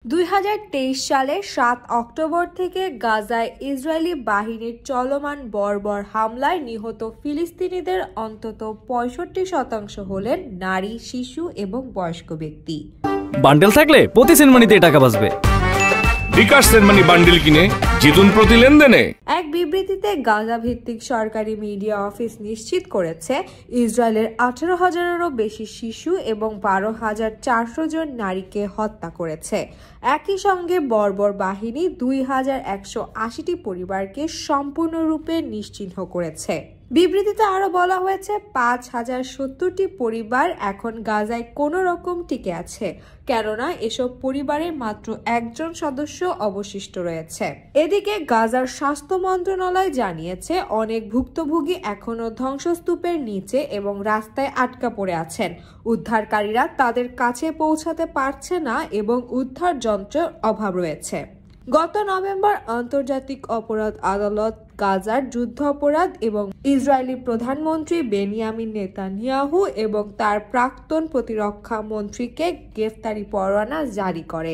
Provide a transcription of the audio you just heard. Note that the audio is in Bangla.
2023 সালে 7 অক্টোবর থেকে গাজায় ইসরায়েলি বাহিনীর চলমান বর্বর হামলায় নিহত ফিলিস্তিনিদের অন্তত 65% হলেন নারী, শিশু এবং বয়স্ক ব্যক্তি। বান্ডেল থাকলে প্রতি সেনমানিতে টাকা বাঁচবে। বিকাশ সেনমানি বান্ডেল কিনে জিতুন প্রতি লেনদেনে। এক বিবৃতিতে গাজা ভিত্তিক সরকারি মিডিয়া অফিস নিশ্চিত করেছে, ইসরায়েলের 18,000-এরও বেশি শিশু এবং 12,400 জন নারীকে হত্যা করেছে। একই সঙ্গে বর্বর বাহিনী 2,180টি পরিবারকে সম্পূর্ণরূপে নিশ্চিহ্ন করেছে। বিবৃতিতে আরো বলা হয়েছে, 5,070টি পরিবার এখন গাজায় কোনো রকম টিকে আছে, কেননা এসব পরিবারের মাত্র একজন সদস্য অবশিষ্ট রয়েছে। এদিকে গাজার স্বাস্থ্য মন্ত্রণালয় জানিয়েছে, অনেক ভুক্তভোগী এখনো ধ্বংসস্তূপের নিচে এবং রাস্তায় আটকা পড়ে আছেন। উদ্ধারকারীরা তাদের কাছে পৌঁছাতে পারছে না এবং উদ্ধার যন্ত্রের অভাব রয়েছে। গত নভেম্বর আন্তর্জাতিক অপরাধ আদালত গাজার যুদ্ধ অপরাধ এবং ইসরায়েলি প্রধানমন্ত্রী বেনিয়ামিন নেতানিয়াহু এবং তার প্রাক্তন প্রতিরক্ষা মন্ত্রীকে গ্রেফতারি পরোয়ানা জারি করে।